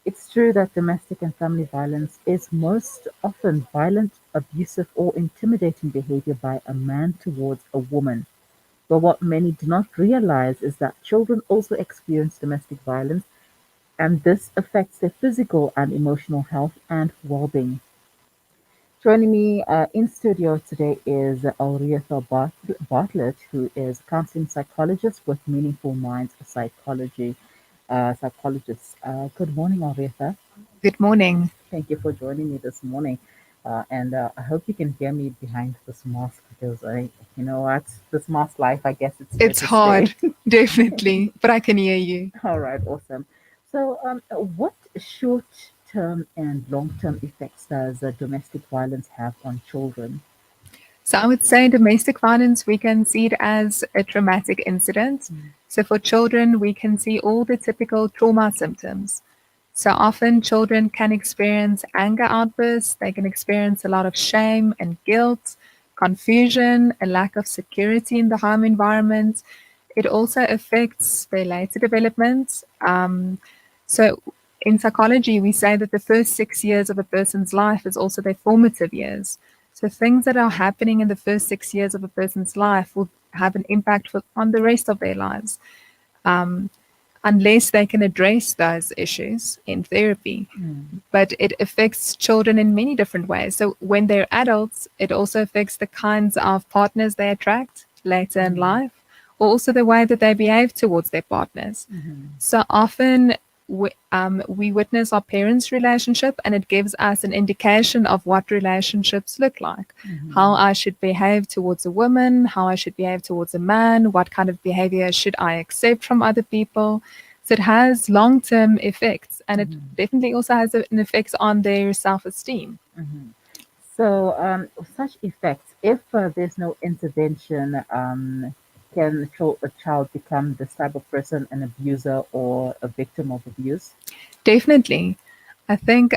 It's true that domestic and family violence is most often violent, abusive, or intimidating behavior by a man towards a woman. But what many do not realize is that children also experience domestic violence, and this affects their physical and emotional health and well being. Joining me in studio today is Elretha Bartlet, who is counseling psychologist with Meaningful Minds psychologist. Good morning, Elretha. Good morning. Thank you for joining me this morning. And I hope you can hear me behind this mask because you know what, this mask life, I guess it's here It's to stay. hard, definitely, but I can hear you. All right, awesome. So, what short-term and long-term effects does domestic violence have on children? So I would say domestic violence, we can see it as a traumatic incident. Mm, So for children, we can see all the typical trauma symptoms. So often children can experience anger outbursts, they can experience a lot of shame and guilt, confusion, a lack of security in the home environment. It also affects their later development. So in psychology, we say that the first 6 years of a person's life is also their formative years. So things that are happening in the first 6 years of a person's life will have an impact on the rest of their lives, um, unless they can address those issues in therapy. mm, But it affects children in many different ways. So when they're adults, it also affects the kinds of partners they attract later in mm, life, or also the way that they behave towards their partners. mm, So often we witness our parents' relationship, and it gives us an indication of what relationships look like, how mm, I should behave towards a woman, how I should behave towards a man, what kind of behavior should I accept from other people. So it has long term effects, and it mm, definitely also has an effect on their self esteem. mm. So, such effects, if there's no intervention, can a child become this type of person, an abuser or a victim of abuse? Definitely. I think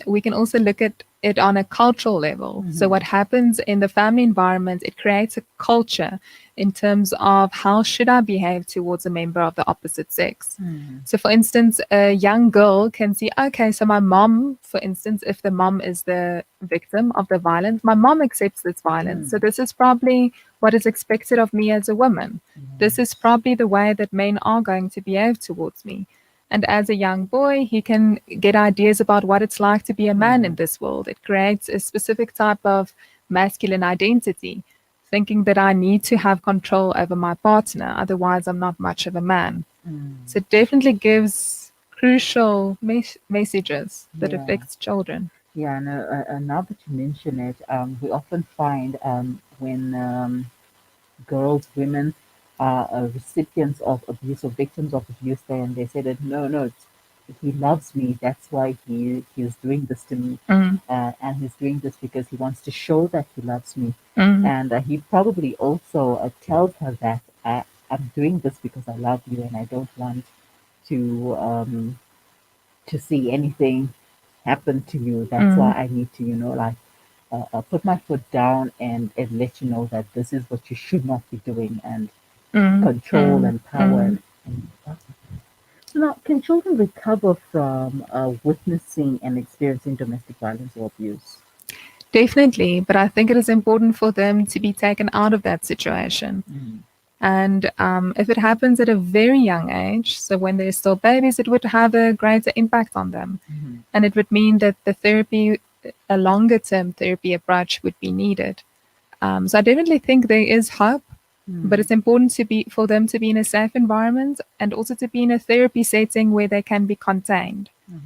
we can also look at it on a cultural level. So, Mm-hmm. what happens in the family environment, it creates a culture in terms of how should I behave towards a member of the opposite sex. Mm-hmm. So, for instance, a young girl can see, okay, so my mom, for instance, if the mom is the victim of the violence, my mom accepts this violence. So, Mm. this is probably what is expected of me as a woman. This is Yes. probably the way that men are going to behave towards me. And as a young boy, he can get ideas about what it's like to be a man in Mm. this world. It creates a specific type of masculine identity, thinking that I need to have control over my partner, otherwise, I'm not much of a man. Mm. So it definitely gives crucial messages that Yeah. affects children. Yeah. And now that you mention it, we often find when girls, women are recipients of abuse or victims of abuse, and they say that no, no, he loves me. That's why he is doing this to me, Mm, and he's doing this because he wants to show that he loves me. mm, And he probably also tells her that I'm doing this because I love you, and I don't want to see anything happen to you. That's why mm, I need to, like put my foot down and let you know that this is what you should not be doing, and mm, control mm, and power. mm. And so now, can children recover from witnessing and experiencing domestic violence or abuse? Definitely, but I think it is important for them to be taken out of that situation. Mm, And if it happens at a very young age, so when they're still babies, it would have a greater impact on them. mm, And it would mean that the therapy, a longer term therapy approach would be needed. So I definitely think there is hope, but mm, it's important to be for them to be in a safe environment and also to be in a therapy setting where they can be contained. mm,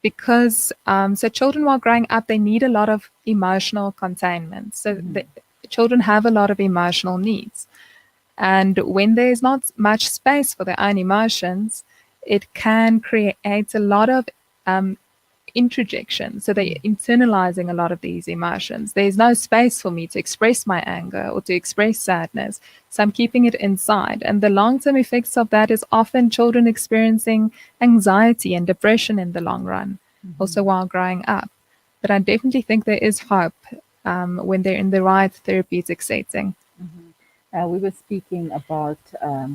Because so children while growing up, they need a lot of emotional containment. So mm, the children have a lot of emotional needs. And when there's not much space for their own emotions, it can create a lot of um, introjection. So they're mm, internalizing a lot of these emotions. There's no space for me to express my anger or to express sadness. So I'm keeping it inside. And the long term effects of that is often children experiencing anxiety and depression in the long run, also mm, while growing up. But I definitely think there is hope when they're in the right therapeutic setting. mm. We were speaking about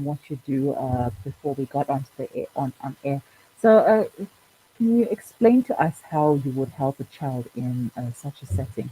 what you do before we got onto the on air. So, can you explain to us how you would help a child in such a setting?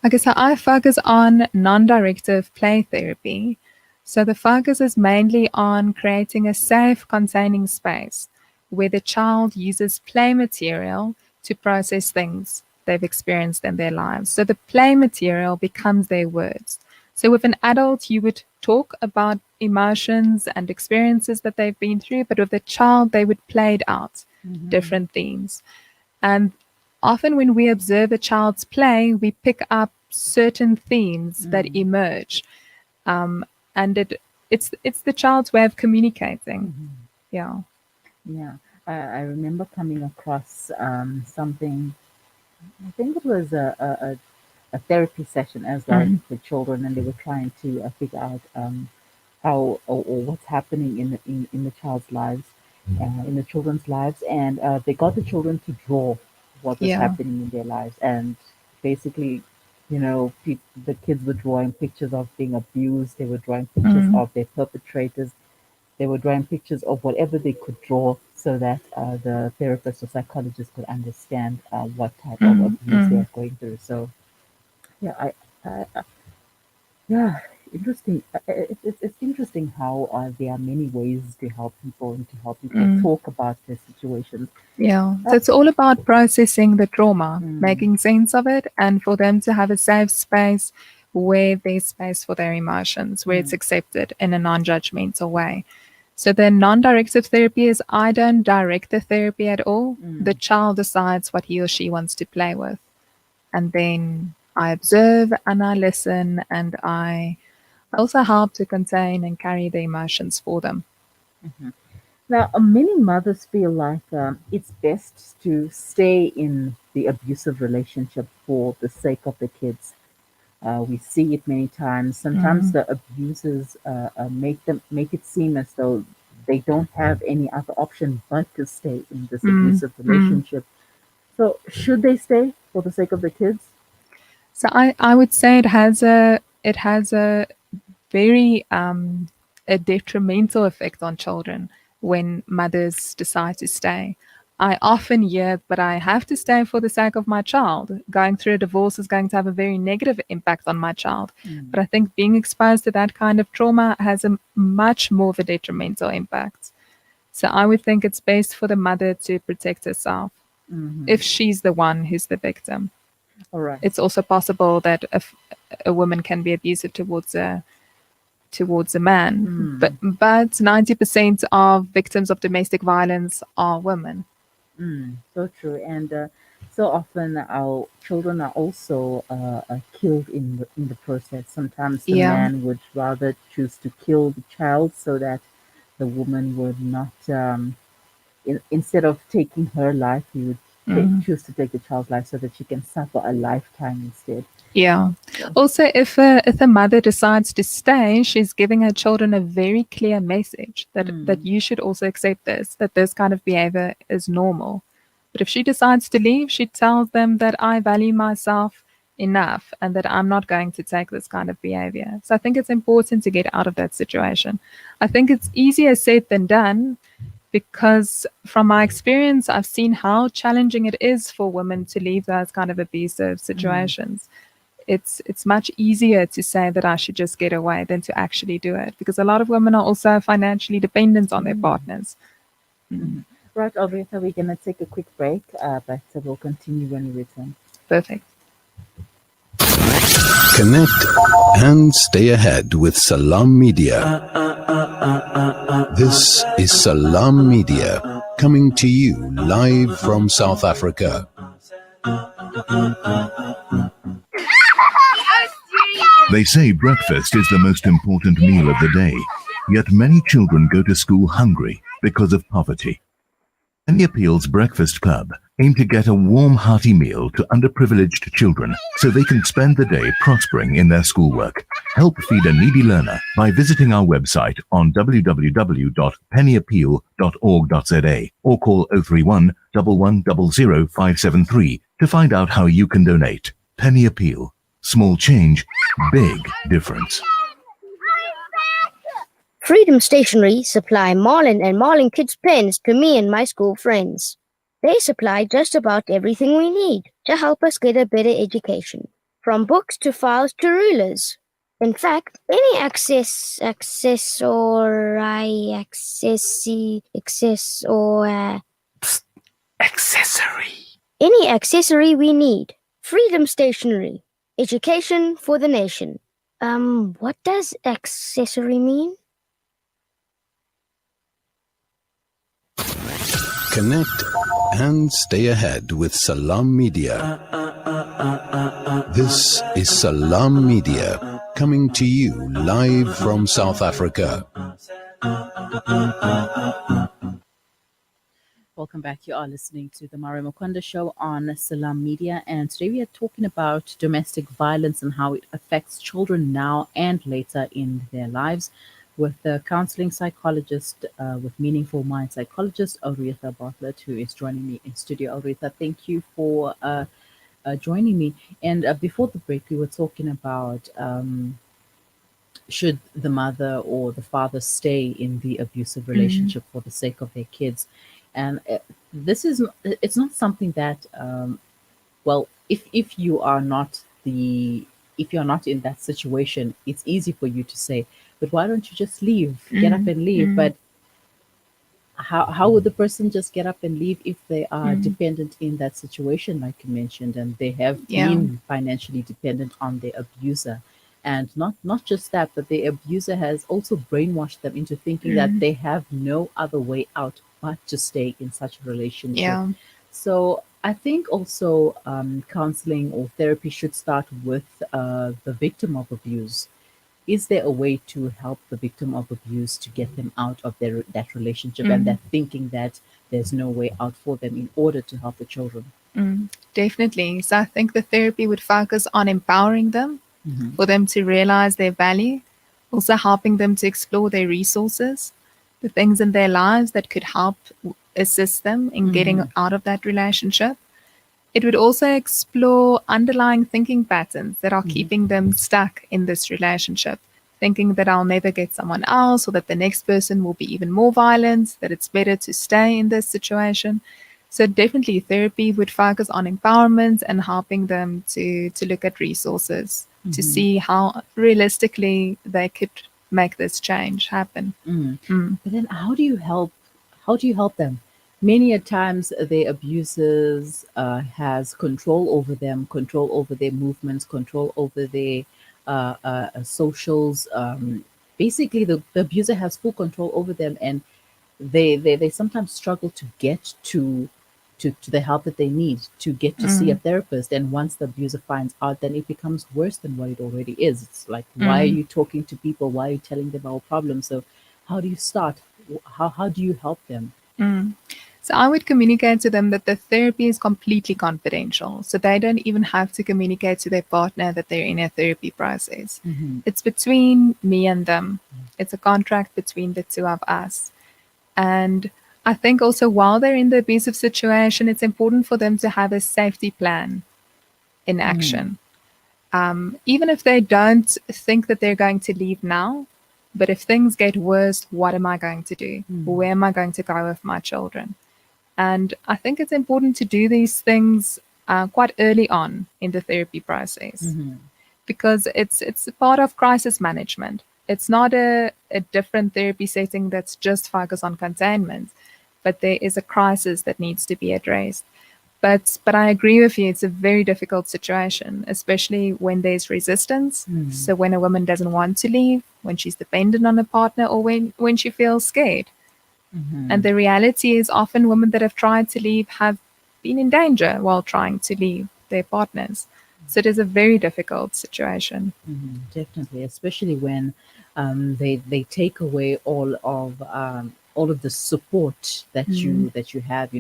Okay, so I focus on non-directive play therapy. So the focus is mainly on creating a safe, containing space where the child uses play material to process things they've experienced in their lives. So the play material becomes their words. So with an adult, you would talk about emotions and experiences that they've been through, but with a child, they would play it out, Mm-hmm. different themes. And often when we observe a child's play, we pick up certain themes that Mm-hmm. emerge. Um, and it's the child's way of communicating. Mm-hmm. Yeah. Yeah, I remember coming across something. I think it was a therapy session as well Mm. for children, and they were trying to figure out how or what's happening in the child's lives, in the children's lives, and they got the children to draw what was Yeah. happening in their lives, and basically, the kids were drawing pictures of being abused, they were drawing pictures Mm. of their perpetrators, they were drawing pictures of whatever they could draw so that the therapist or psychologist could understand what type of Mm. abuse they Mm. are going through. So, yeah, yeah, interesting. It's interesting how there are many ways to help people and to help people Mm. talk about their situations. Yeah. Uh, So it's all about processing the trauma, mm, making sense of it, and for them to have a safe space where there's space for their emotions, where it's mm, accepted in a non judgmental way. So the non directive therapy is I don't direct the therapy at all. The mm, child decides what he or she wants to play with. And then I observe and I listen and I also help to contain and carry the emotions for them. mhm. Now, many mothers feel like it's best to stay in the abusive relationship for the sake of the kids. We see it many times. Sometimes Mm, the abusers make it seem as though they don't have any other option but to stay in this mm, abusive mm. relationship. So should they stay for the sake of the kids? So I would say it has a very a detrimental effect on children when mothers decide to stay. I often hear, but I have to stay for the sake of my child. Going through a divorce is going to have a very negative impact on my child. But Mm, I think being exposed to that kind of trauma has a much more of a detrimental impact. So I would think it's best for the mother to protect herself hmm. if she's the one who's the victim. All right. It's also possible that if a woman can be abusive towards a man, Mm, but 90% of victims of domestic violence are women. so true. And so often our children are also killed in the process. Sometimes the Yeah. man would rather choose to kill the child so that the woman would not instead of taking her life, he would Mm. choose to take the child's life so that she can suffer a lifetime instead. Yeah. So, Also, if a mother decides to stay, she's giving her children a very clear message that mm, you should also accept this, that this kind of behavior is normal. But if she decides to leave, she tells them that I value myself enough and that I'm not going to take this kind of behavior. So I think it's important to get out of that situation. I think it's easier said than done because from my experience, I've seen how challenging it is for women to leave those kind of abusive mm, situations. It's much easier to say that I should just get away than to actually do it because a lot of women are also financially dependent on their mm, partners. mhm. Right, Elretha, we're going to take a quick break, but we'll continue when we return. Perfect. Connect and stay ahead with Salam Media. This is Salam Media coming to you live from South Africa. They say breakfast is the most important meal of the day, yet many children go to school hungry because of poverty. Penny Appeal's Breakfast Club aim to get a warm, hearty meal to underprivileged children so they can spend the day prospering in their schoolwork. Help feed a needy learner by visiting our website on www.pennyappeal.org.za or call 031 1100 573 to find out how you can donate. Penny Appeal. Small change, big difference. Freedom Stationery supply Marlin and Marlin Kids pens to me and my school friends. They supply just about everything we need to help us get a better education, from books to files to rulers. In fact, any access or Accessory. any accessory we need. Freedom Stationery. Education for the nation. What does accessory mean? Connect and stay ahead with Salam Media. This is Salam Media, coming to you live from South Africa. Welcome back. You are listening to the Maryam Mkwanda show on Salam Media, and today we are talking about domestic violence and how it affects children now and later in their lives with the counseling psychologist with Meaningful Mind psychologist Elretha Bartlet, who is joining me in studio. Elretha, thank you for joining me. And before the break, we were talking about should the mother or the father stay in the abusive relationship for the sake of their kids. And it's not something that well, if you are not if you're not in that situation, it's easy for you to say, but why don't you just leave, get up and leave? But how would the person just get up and leave if they are dependent in that situation, like you mentioned, and they have been financially dependent on their abuser? And not just that, but the abuser has also brainwashed them into thinking that they have no other way out but to stay in such a relationship. Yeah. So I think also counseling or therapy should start with the victim of abuse. Is there a way to help the victim of abuse to get them out of that relationship and that thinking that there's no way out for them in order to help the children? Definitely. So I think the therapy would focus on empowering them, for them to realize their value, also helping them to explore their resources, the things in their lives that could help assist them in getting out of that relationship. It would also explore underlying thinking patterns that are keeping them stuck in this relationship, thinking that I'll never get someone else or that the next person will be even more violent, that it's better to stay in this situation. So definitely therapy would focus on empowerment and helping them to look at resources, to see how realistically they could make this change happen. But then how do you help? How do you help them? Many a times the abusers has control over them, control over their movements, control over their socials. Basically, the abuser has full control over them, and they sometimes struggle to get to the help that they need, to get to see a therapist. And once the abuser finds out, then it becomes worse than what it already is. It's like, why are you talking to people? Why are you telling them our problems? So how do you start? How do you help them? So I would communicate to them that the therapy is completely confidential. So they don't even have to communicate to their partner that they're in a therapy process. It's between me and them. It's a contract between the two of us. And I think also while they're in the abusive situation, it's important for them to have a safety plan in action. Even if they don't think that they're going to leave now, but if things get worse, what am I going to do? Where am I going to go with my children? And I think it's important to do these things quite early on in the therapy process, because it's a part of crisis management. It's not a different therapy setting that's just focused on containment, but there is a crisis that needs to be addressed. But I agree with you, it's a very difficult situation, especially when there's resistance. So when a woman doesn't want to leave, when she's dependent on a partner, or when she feels scared. And the reality is often women that have tried to leave have been in danger while trying to leave their partners. So it is a very difficult situation. Definitely, especially when they take away all of the support that you have,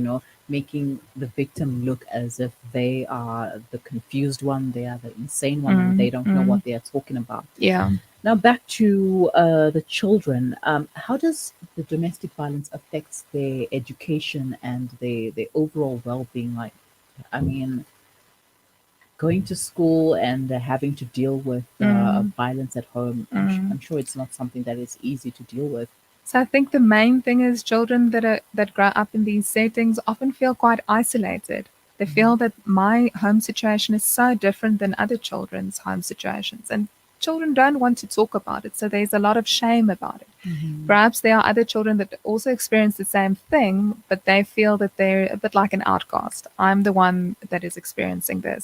making the victim look as if they are the confused one, they are the insane one, and they don't know what they are talking about. Yeah. Now back to the children. How does the domestic violence affect their education and their overall well-being? Like, I mean, going to school and having to deal with Mm, violence at home, mm. I'm sure it's not something that is easy to deal with. So I think the main thing is children that grow up in these settings often feel quite isolated. They Mhm. feel that my home situation is so different than other children's home situations, and children don't want to talk about it. So there's a lot of shame about it. Mhm. Perhaps there are other children that also experience the same thing, but they feel that they're a bit like an outcast. I'm the one that is experiencing this.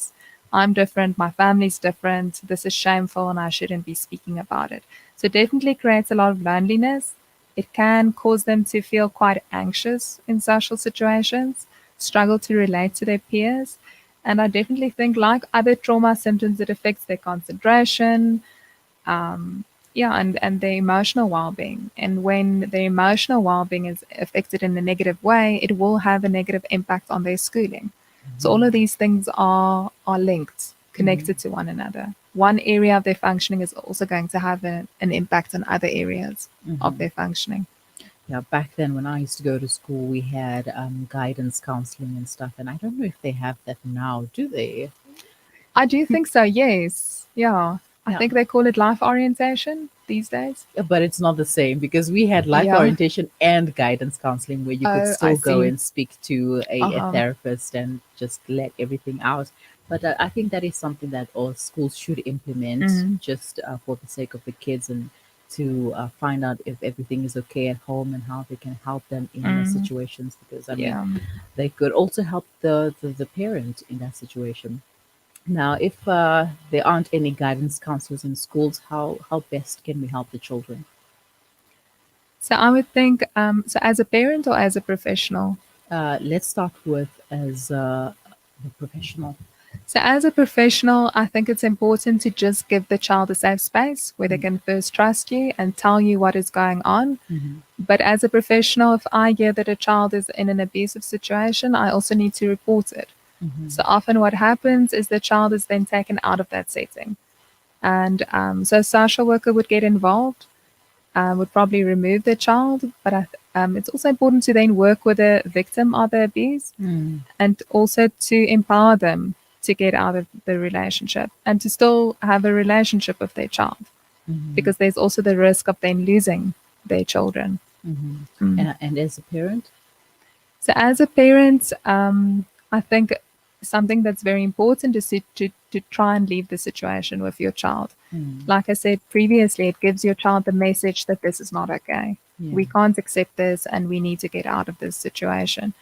I'm different. My family's different. This is shameful, and I shouldn't be speaking about it. So it definitely creates a lot of loneliness. It can cause them to feel quite anxious in social situations, struggle to relate to their peers. And I definitely think, like other trauma symptoms, it affects their concentration, um, yeah, and their emotional well-being. And when their emotional well-being is affected in a negative way, it will have a negative impact on their schooling. So all of Mhm. these things are linked, Mhm. connected to one another. One area of their functioning is also going to have an impact on other areas of Mhm. their functioning. Yeah, back then when I used to go to school, we had guidance counseling and stuff, and I don't know if they have that now, do they? I do think so, yes. Yeah. I Yeah. think they call it life orientation these days. But it's not the same because we had life Yeah. orientation and guidance counseling where you could Oh, I still go see. and speak to a Uh-huh. therapist and just let everything out. But I think that is something that all schools should implement Mm, just for the sake of the kids and to find out if everything is okay at home and how they can help them in the mm, situations. Because, I mean, yeah. they could also help the parent in that situation. Now, if there aren't any guidance counselors in schools, how best can we help the children? So I would think, so as a parent or as a professional? Let's start with as a professional. So as a professional, I think it's important to just give the child a safe space where they Mm-hmm. can first trust you and tell you what is going on. Mm-hmm. But as a professional, if I hear that a child is in an abusive situation, I also need to report it. Mm-hmm. So often what happens is the child is then taken out of that setting. And so a social worker would get involved, would probably remove the child. But it's also important to then work with the victim of the abuse Mm-hmm. and also to empower them to get out of the relationship and to still have a relationship with their child Mm-hmm. because there's also the risk of them losing their children. Mm-hmm. Mm. And as a parent. So, as a parent, I think something that's very important is to try and leave the situation with your child. Mm. Like I said previously, it gives your child the message that this is not okay. Yeah. We can't accept this and we need to get out of this situation.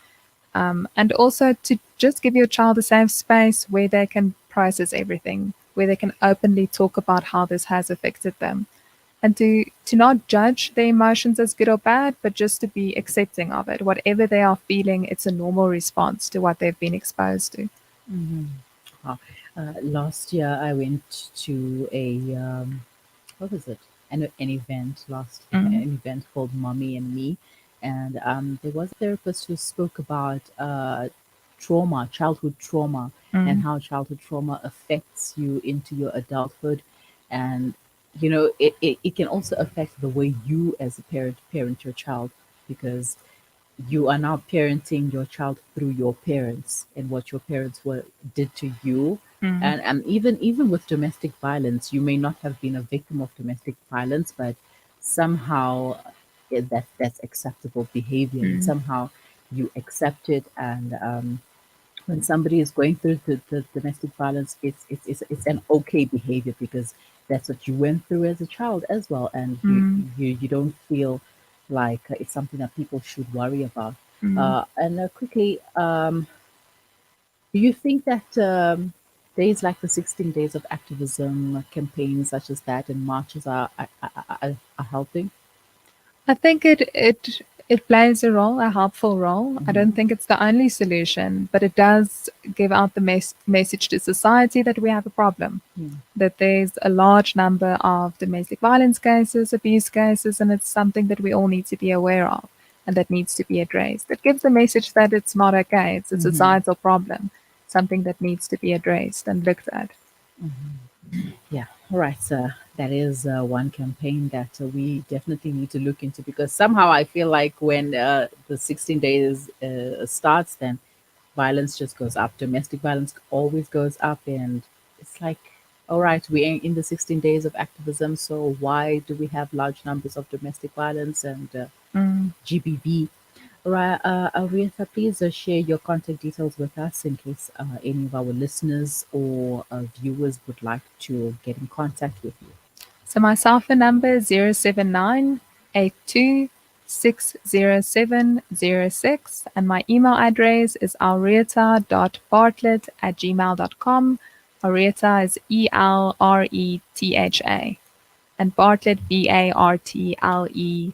And also to just give your child a safe space where they can process everything, where they can openly talk about how this has affected them. And to not judge their emotions as good or bad, but just to be accepting of it. Whatever they are feeling, it's a normal response to what they've been exposed to. Mm-hmm. Last year, I went to a what was it? An event last year, Mm, an event called Mommy and Me, and there was a therapist who spoke about trauma, childhood trauma, and mm, how childhood trauma affects you into your adulthood, and you know it can also affect the way you as a parent your child because you are now parenting your child through your parents and what your parents were did to you, mm, and even with domestic violence you may not have been a victim of domestic violence, but somehow that's acceptable behavior and mm, somehow you accept it, and when somebody is going through the domestic violence, it's an okay behavior because that's what you went through as a child as well, and mm, you don't feel like it's something that people should worry about. mm. And quickly, do you think that days like the 16 days of activism campaigns such as that and marches are helping? I think it plays a role, a helpful role. I Hmm. don't think it's the only solution, but it does give out the message to society that we have a problem, Yeah. that there's a large number of domestic violence cases, abuse cases, and it's something that we all need to be aware of and that needs to be addressed. It gives the message that it's not okay, it's a Hmm. societal problem, something that needs to be addressed and looked at. Yeah, all right. So that is one campaign that we definitely need to look into because somehow I feel like when the 16 days starts, then violence just goes up. Domestic violence always goes up, and it's like, all right, we're in the 16 days of activism, so why do we have large numbers of domestic violence and Mm. GBV? All right, Aretha, please share your contact details with us in case any of our listeners or viewers would like to get in contact with you. So my cell phone number is 079 82 607 06, and my email address is alreta.bartlett@gmail.com. Alreta is ELRETHA, and Bartlett BARTLETT.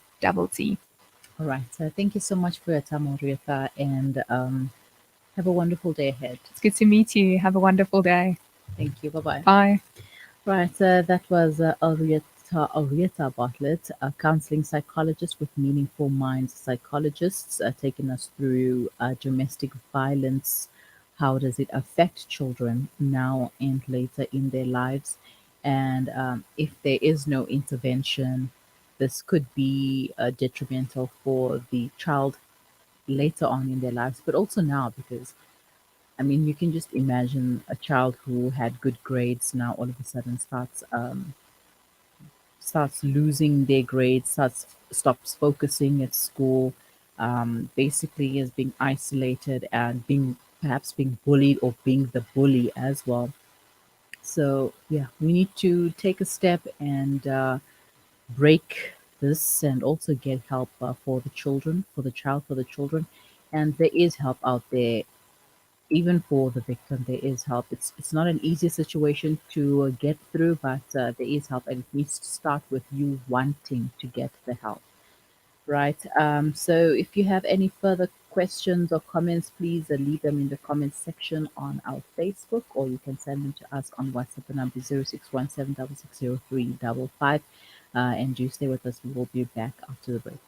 All right, thank you so much for your time, Aretha, and have a wonderful day ahead. It's good to meet you. Have a wonderful day. Thank you. Bye bye. Bye. Right, that was Elretha Bartlet, a counseling psychologist with Meaningful Minds Psychologists, taking us through domestic violence. How does it affect children now and later in their lives? And if there is no intervention, this could be detrimental for the child later on in their lives, but also now because I mean, you can just imagine a child who had good grades now all of a sudden starts losing their grades, stops focusing at school, basically is being isolated and being perhaps being bullied or being the bully as well. So yeah, we need to take a step and break this and also get help for the children, for the child, for the children. And there is help out there even for the victim, there is help. It's not an easy situation to get through, but there is help, and it needs to start with you wanting to get the help, right? So if you have any further questions or comments, please leave them in the comments section on our Facebook, or you can send them to us on WhatsApp. The number is 0617 660 355. And do stay with us. We will be back after the break.